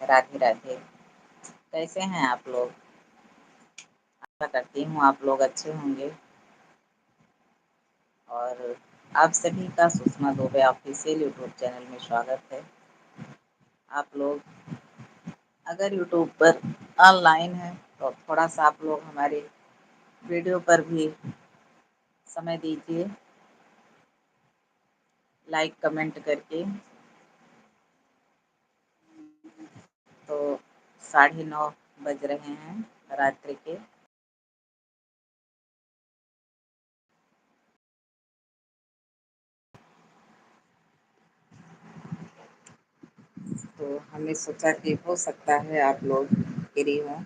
राधे राधे। कैसे हैं आप लोग? आशा करती हूँ आप लोग अच्छे होंगे। और आप सभी का Sushma Dubey official YouTube channel में स्वागत है। आप लोग अगर यूट्यूब पर ऑनलाइन हैं तो थोड़ा सा आप लोग हमारे वीडियो पर भी समय दीजिए, लाइक कमेंट करके। तो 9:30 बज रहे हैं रात्रि के। तो हमने सोचा कि हो सकता है आप लोग फ्री हों।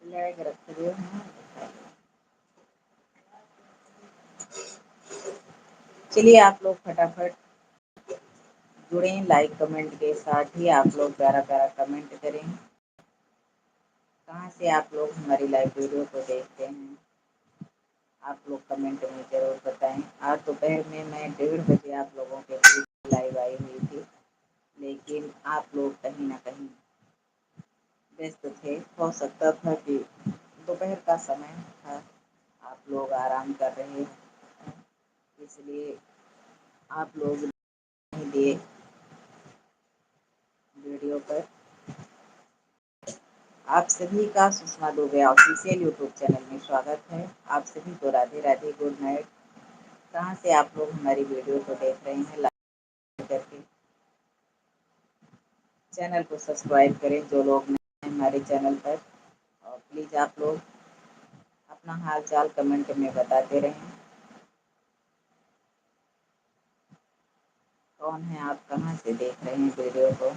लैग रख रहे हैं। चलिए आप लोग फटाफट जुड़ें, लाइक कमेंट के साथ ही आप लोग प्यारा प्यारा कमेंट करें। कहाँ से आप लोग हमारी लाइव वीडियो को देखते हैं, आप लोग कमेंट में ज़रूर बताएं। आज दोपहर में मैं 1:30 बजे आप लोगों के बीच लाइव आई हुई थी, लेकिन आप लोग कहीं ना कहीं व्यस्त थे। हो सकता था कि दोपहर का समय था, आप लोग आराम कर रहे हैं, इसलिए आप लोग नहीं दिए वीडियो पर। आप सभी का Sushma Dubey official YouTube channel में स्वागत है। आप सभी को राधे राधे, गुड नाइट। कहाँ से आप लोग हमारी वीडियो को देख रहे हैं, लाइक करके चैनल को सब्सक्राइब करें जो लोग नए हैं हमारे चैनल पर। और प्लीज़ आप लोग अपना हाल चाल कमेंट में बताते रहें। कौन है आप, कहाँ से देख रहे हैं वीडियो को?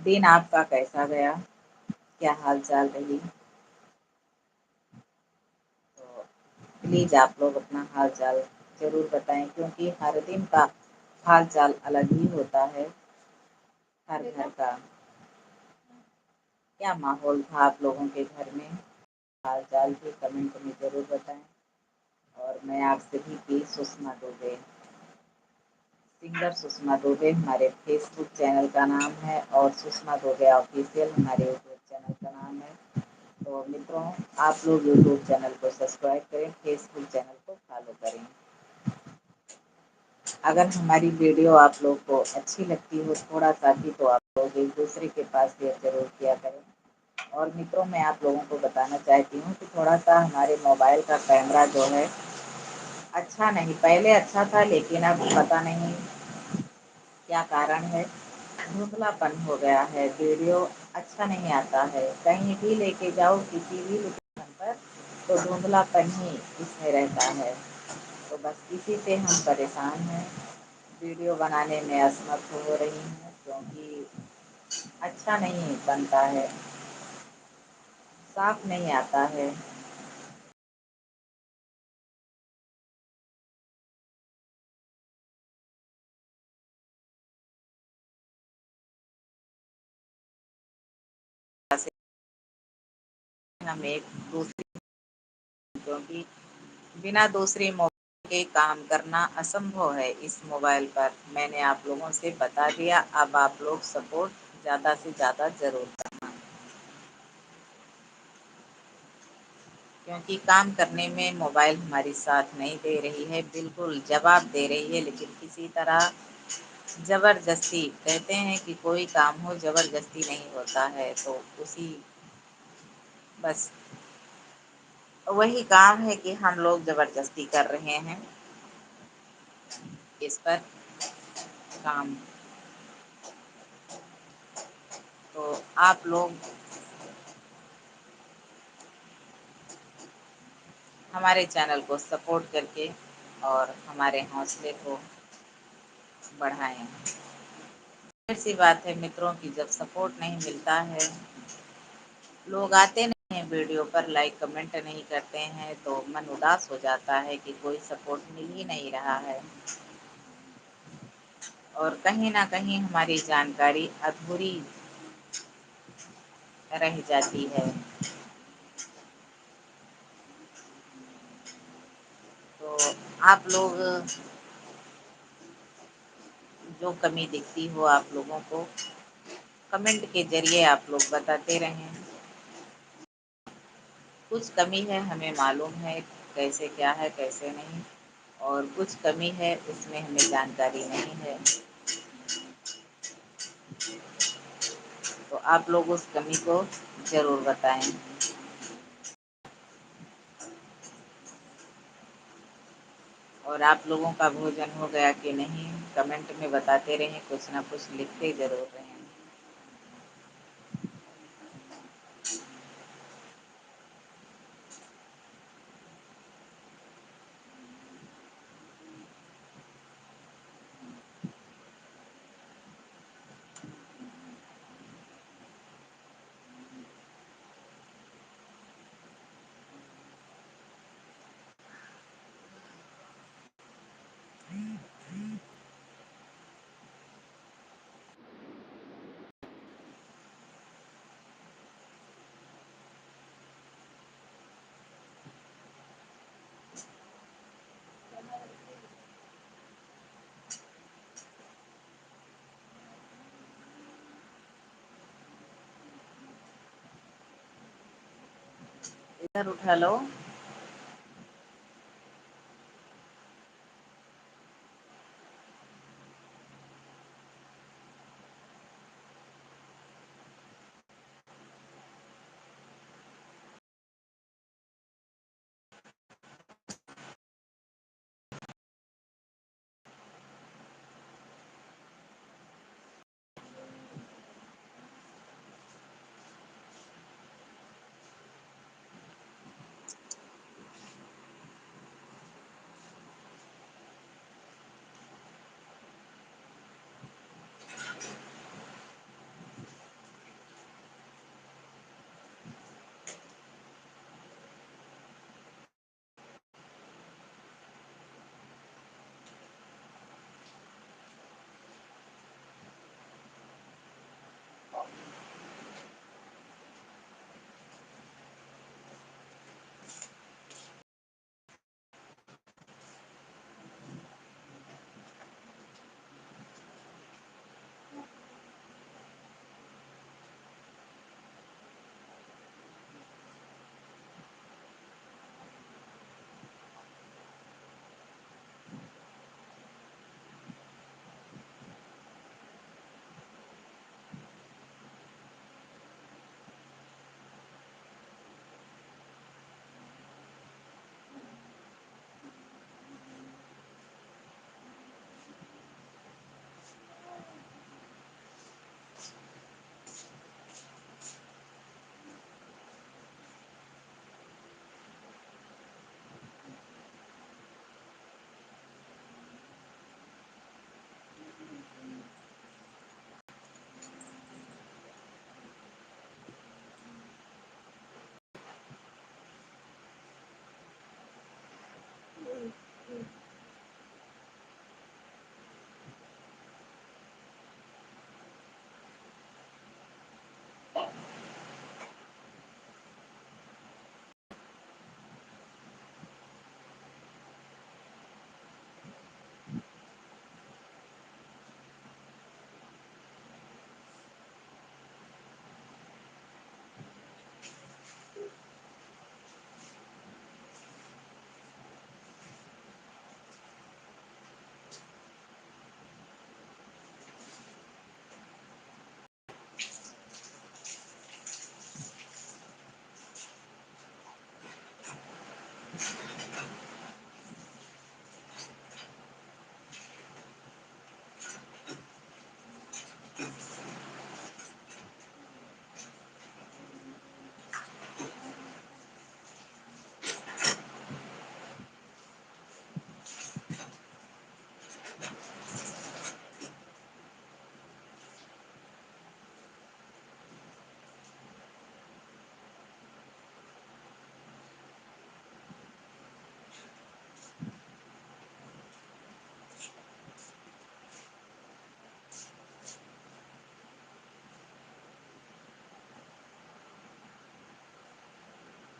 दिन आपका कैसा गया, क्या हाल चाल रही? तो प्लीज़ आप लोग अपना हाल चाल ज़रूर बताएं, क्योंकि हर दिन का हाल चाल अलग ही होता है। हर घर का क्या माहौल था आप लोगों के घर में, हाल चाल भी कमेंट में ज़रूर बताएं। और मैं आप सभी की सुषमा दुबे, सिंगर सुषमा दुबे हमारे फेसबुक चैनल का नाम है, और सुषमा दुबे ऑफिशियल हमारे यूट्यूब चैनल का नाम है। तो मित्रों, आप लोग यूट्यूब चैनल को सब्सक्राइब करें, फेसबुक चैनल को फॉलो करें। अगर हमारी वीडियो आप लोग को अच्छी लगती हो थोड़ा सा भी, तो आप लोग एक दूसरे के पास शेयर जरूर किया करें। और मित्रों, मैं आप लोगों को बताना चाहती हूँ कि थोड़ा सा हमारे मोबाइल का कैमरा जो है अच्छा नहीं, पहले अच्छा था लेकिन अब पता नहीं क्या कारण है, धुंधलापन हो गया है, वीडियो अच्छा नहीं आता है। कहीं भी लेके जाओ किसी भी लोकेशन पर तो धुंधलापन ही इसमें रहता है। तो बस इसी से हम परेशान हैं, वीडियो बनाने में असमर्थ हो रही हूँ, क्योंकि अच्छा नहीं बनता है, साफ नहीं आता है। हम एक दूसरे, क्योंकि बिना दूसरे मोबाइल के काम करना असंभव है इस मोबाइल पर। मैंने आप लोगों से बता दिया, अब आप लोग सपोर्ट ज़्यादा से ज़्यादा ज़रूर करना। क्योंकि काम करने में मोबाइल हमारी साथ नहीं दे रही है, बिल्कुल जवाब दे रही है, लेकिन किसी तरह ज़बरदस्ती कहते हैं कि कोई काम हो ज़बरदस्ती नहीं होता है, तो उसी बस वही काम है कि हम लोग ज़बरदस्ती कर रहे हैं इस पर काम। तो आप लोग हमारे चैनल को सपोर्ट करके और हमारे हौसले को बढ़ाएँ। ऐसी बात है मित्रों की जब सपोर्ट नहीं मिलता है, लोग आते नहीं हैं वीडियो पर, लाइक कमेंट नहीं करते हैं, तो मन उदास हो जाता है कि कोई सपोर्ट मिल ही नहीं रहा है और कहीं न कहीं हमारी जानकारी अधूरी रह जाती है। तो आप लोग जो कमी दिखती हो आप लोगों को कमेंट के ज़रिए आप लोग बताते रहें। कुछ कमी है हमें मालूम है कैसे क्या है कैसे नहीं, और कुछ कमी है उसमें हमें जानकारी नहीं है। तो आप लोग उस कमी को ज़रूर बताएँ। और आप लोगों का भोजन हो गया कि नहीं, कमेंट में बताते रहें, कुछ ना कुछ लिखते ज़रूर रहें। इधर उठा लो।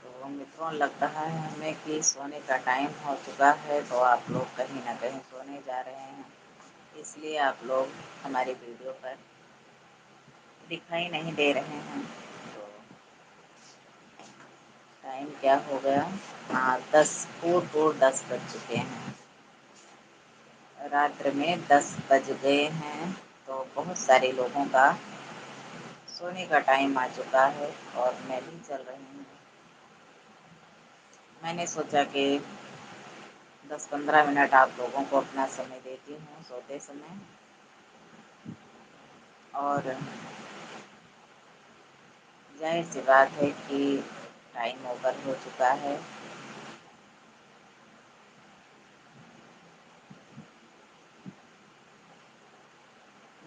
तो मित्रों, लगता है हमें कि सोने का टाइम हो चुका है, तो आप लोग कहीं न कहीं सोने जा रहे हैं। इसलिए आप लोग हमारी वीडियो पर दिखाई नहीं दे रहे हैं। तो टाइम क्या हो गया? हाँ, 10 पूर 10 बज चुके हैं। रात्र में 10 बज गए हैं, तो बहुत सारे लोगों का सोने का टाइम आ चुका है और मैं भी चल रही हूँ। मैंने सोचा कि 10-15 मिनट आप लोगों को अपना समय देती हूँ सोते समय। और ज़ाहिर-सी बात है कि टाइम ओवर हो चुका है।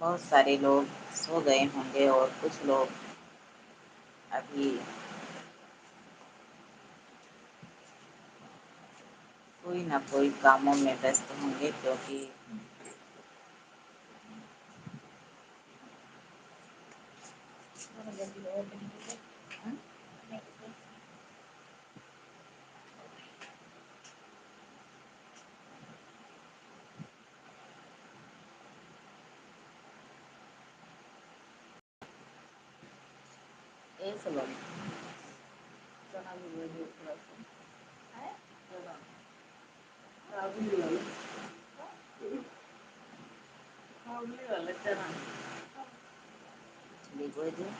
बहुत सारे लोग सो गए होंगे और कुछ लोग अभी कोई ना कोई कामों में व्यस्त होंगे, क्योंकि ऐसे लोग चना भी ले लो थोड़ा-सा। चना, काबुली वाला, काबुली वाला चना भिगो दो।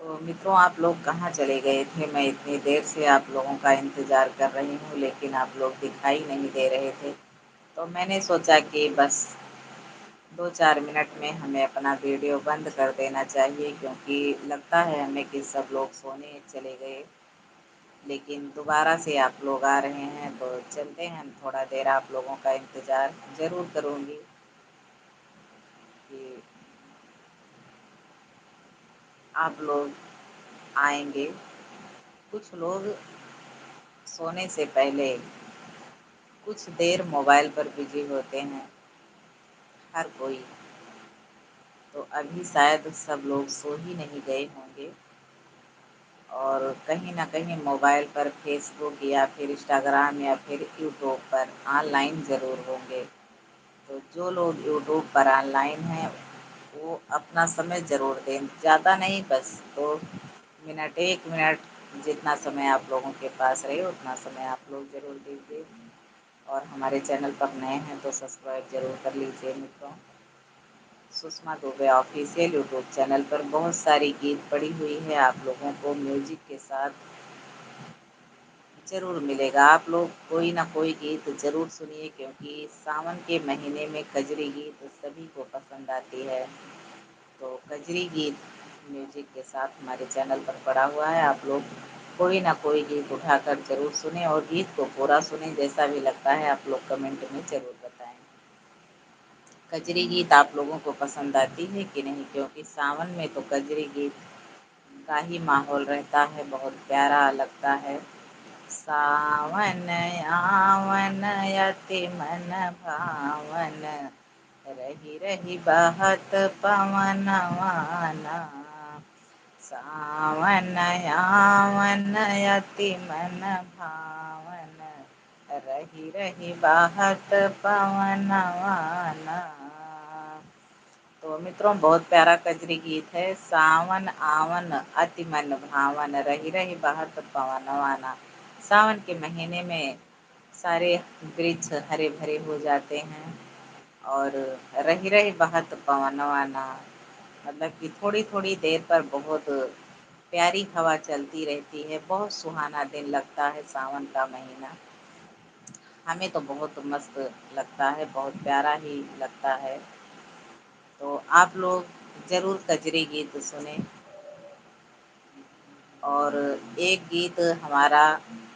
तो मित्रों, आप लोग कहाँ चले गए थे? मैं इतनी देर से आप लोगों का इंतज़ार कर रही हूँ, लेकिन आप लोग दिखाई नहीं दे रहे थे। तो मैंने सोचा कि बस 2-4 मिनट में हमें अपना वीडियो बंद कर देना चाहिए, क्योंकि लगता है हमें कि सब लोग सोने चले गए। लेकिन दोबारा से आप लोग आ रहे हैं, तो चलते हैं। थोड़ा देर आप लोगों का इंतज़ार ज़रूर करूँगी कि आप लोग आएँगे। कुछ लोग सोने से पहले कुछ देर मोबाइल पर बिज़ी होते हैं, हर कोई। तो अभी शायद सब लोग सो ही नहीं गए होंगे और कहीं न कहीं मोबाइल पर फ़ेसबुक या फिर इंस्टाग्राम या फिर यूट्यूब पर ऑनलाइन ज़रूर होंगे। तो जो लोग यूट्यूब पर ऑनलाइन हैं, वो अपना समय ज़रूर दें। ज़्यादा नहीं, बस 2 मिनट, 1 मिनट, जितना समय आप लोगों के पास रहे उतना समय आप लोग ज़रूर दीजिए। और हमारे चैनल पर नए हैं तो सब्सक्राइब ज़रूर कर लीजिए मित्रों। Sushma Dubey official YouTube channel पर बहुत सारी गीत पड़ी हुई है, आप लोगों को म्यूज़िक के साथ ज़रूर मिलेगा। आप लोग कोई ना कोई गीत ज़रूर सुनिए, क्योंकि सावन के महीने में कजरी गीत सभी को पसंद आती है। तो कजरी गीत म्यूज़िक के साथ हमारे चैनल पर पड़ा हुआ है। आप लोग कोई ना कोई गीत उठाकर ज़रूर सुनें और गीत को पूरा सुनें। जैसा भी लगता है आप लोग कमेंट में ज़रूर बताएँ। कजरी गीत आप लोगों को पसंद आती है कि नहीं? क्योंकि सावन में तो कजरी गीत का ही माहौल रहता है, बहुत प्यारा लगता है। सावन आवन अति मन भावन, रही रही बहत पवनवाना। सावन आवन अति मन भावन, रही रही बहत पवनवाना। तो मित्रों, बहुत प्यारा कजरी गीत है। सावन आवन अति मन भावन, रही रही बहत पवनवाना। सावन के महीने में सारे वृक्ष हरे भरे हो जाते हैं और रही रही बहत पवनवाना, मतलब कि थोड़ी थोड़ी देर पर बहुत प्यारी हवा चलती रहती है। बहुत सुहाना दिन लगता है सावन का महीना। हमें तो बहुत मस्त लगता है, बहुत प्यारा ही लगता है। तो आप लोग ज़रूर कजरी गीत सुने। और एक गीत हमारा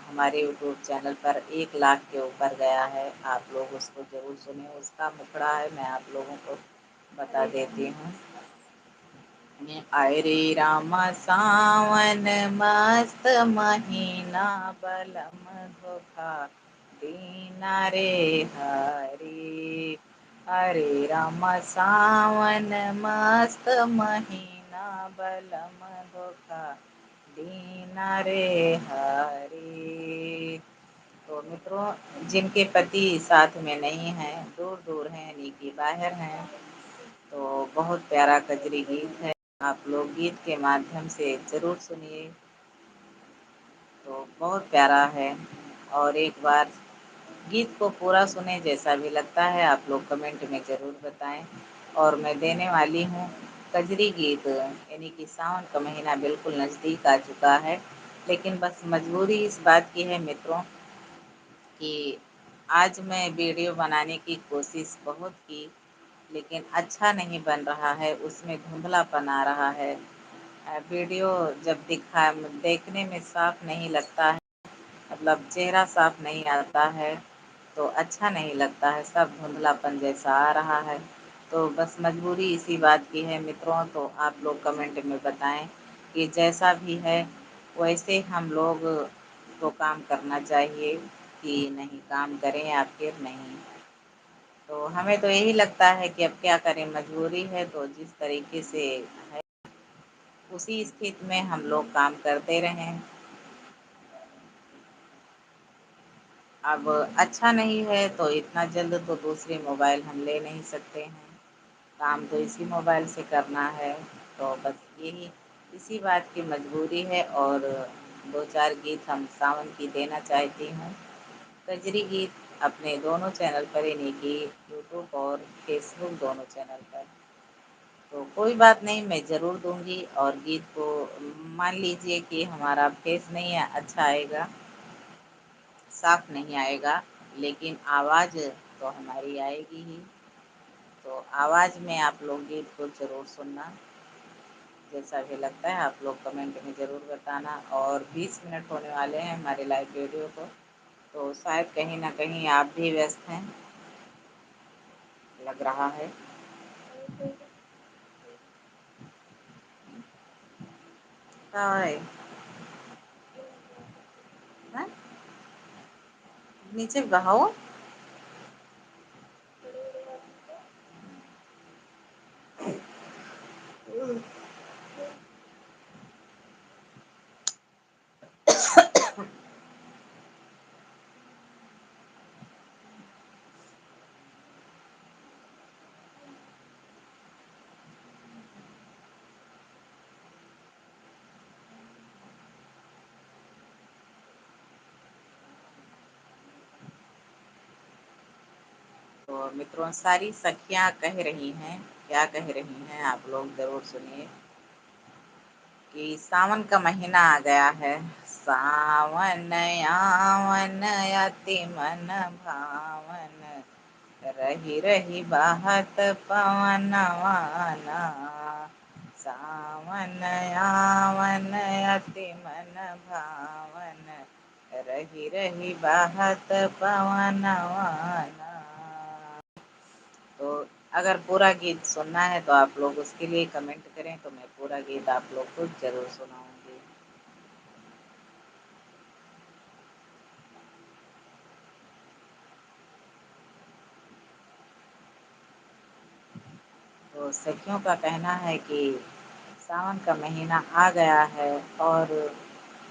हमारे यूट्यूब चैनल पर 1 लाख के ऊपर गया है, आप लोग उसको ज़रूर सुने। उसका मुखड़ा है, मैं आप लोगों को बता देती हूँ। आए रे रामा सावन मस्त महीना, बलम धोखा दीना रे हरी। अरे रामा सावन मस्त महीना, बलम धोखा दीना रे हरी। तो मित्रों, जिनके पति साथ में नहीं हैं, दूर दूर हैं, यानी कि बाहर हैं, तो बहुत प्यारा कजरी गीत है। आप लोग गीत के माध्यम से ज़रूर सुनिए, तो बहुत प्यारा है। और एक बार गीत को पूरा सुने, जैसा भी लगता है आप लोग कमेंट में ज़रूर बताएं। और मैं देने वाली हूँ कजरी गीत, यानी कि सावन का महीना बिल्कुल नज़दीक आ चुका है, लेकिन बस मजबूरी इस बात की है मित्रों कि आज मैं वीडियो बनाने की कोशिश बहुत की, लेकिन अच्छा नहीं बन रहा है, उसमें धुंधलापन आ रहा है। वीडियो जब देखने में साफ नहीं लगता है, मतलब चेहरा साफ नहीं आता है, तो अच्छा नहीं लगता है, सब धुंधलापन जैसा आ रहा है। तो बस मजबूरी इसी बात की है मित्रों, तो आप लोग कमेंट में बताएं कि जैसा भी है वैसे हम लोग को काम करना चाहिए कि नहीं, काम करें या फिर नहीं। तो हमें तो यही लगता है कि अब क्या करें, मजबूरी है, तो जिस तरीके से है उसी स्थिति में हम लोग काम करते रहें। अब अच्छा नहीं है तो इतना जल्द तो दूसरे मोबाइल हम ले नहीं सकते हैं, काम तो इसी मोबाइल से करना है। तो बस यही इसी बात की मजबूरी है। और 2-4 गीत हम सावन की देना चाहती हूँ, कजरी गीत अपने दोनों चैनल पर, यानी कि यूट्यूब और फेसबुक दोनों चैनल पर। तो कोई बात नहीं, मैं ज़रूर दूँगी। और गीत को मान लीजिए कि हमारा फेस नहीं अच्छा आएगा, साफ नहीं आएगा, लेकिन आवाज़ तो हमारी आएगी ही। तो आवाज़ में आप लोग गीत को ज़रूर सुनना, जैसा भी लगता है आप लोग कमेंट में ज़रूर बताना। और 20 मिनट होने वाले हैं हमारे लाइव वीडियो को, तो शायद कहीं न कहीं आप भी व्यस्त हैं, लग रहा है। हाय, हैं? नीचे बहाओ। तो मित्रों, सारी सखियाँ कह रही हैं, क्या कह रही हैं आप लोग ज़रूर सुनिए कि सावन का महीना आ गया है। सावन आवन अति मन भावन, रही रही बहत पवनवाना। सावन आवन अति मन भावन, रही रही बहत पवनवाना। तो अगर पूरा गीत सुनना है तो आप लोग उसके लिए कमेंट करें, तो मैं पूरा गीत आप लोग को ज़रूर सुनाऊँगी। तो सखियों का कहना है कि सावन का महीना आ गया है और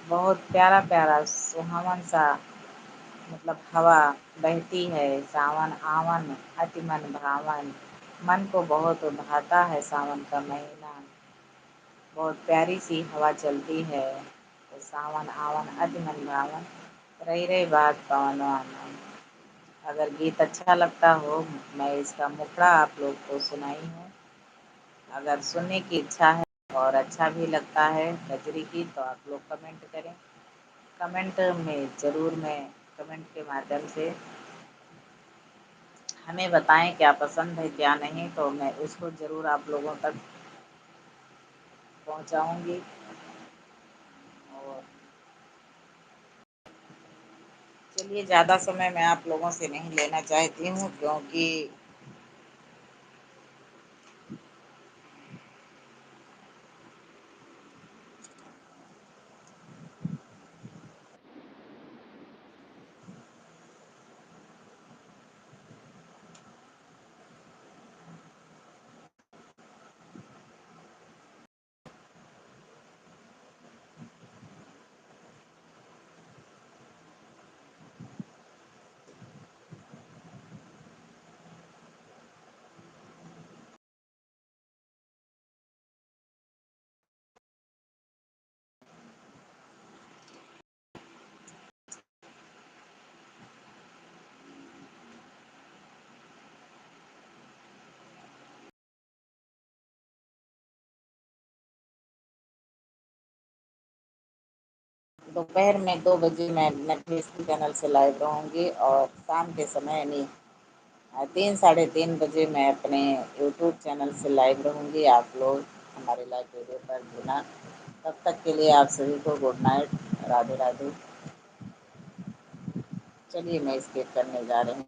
बहुत प्यारा-प्यारा सुहावन सा, मतलब हवा बहती है। सावन आवन अति मन भावन, मन को बहुत भाता है सावन का महीना। बहुत प्यारी सी हवा चलती है, तो सावन आवन अति मन भावन। रही बात कौन आना, अगर गीत अच्छा लगता हो, मैं इसका मुखड़ा आप लोग को सुनाई हूँ। अगर सुनने की इच्छा है और अच्छा भी लगता है कजरी की, तो आप लोग कमेंट करें। कमेंट में ज़रूर मैं कमेंट के माध्यम से हमें बताएं क्या पसंद है क्या नहीं, तो मैं उसको ज़रूर आप लोगों तक पहुंचाऊंगी। और चलिए, ज़्यादा समय मैं आप लोगों से नहीं लेना चाहती हूँ, क्योंकि दोपहर में 2 बजे मैं नेटफ्लिक्स चैनल से लाइव रहूँगी, और शाम के समय यानी 3 साढ़े 3 बजे मैं अपने यूट्यूब चैनल से लाइव रहूँगी। आप लोग हमारे लाइव वीडियो पर जुड़ना। तब तक के लिए आप सभी को गुड नाइट, राधे राधे। चलिए, मैं स्किप करने जा रही हूँ।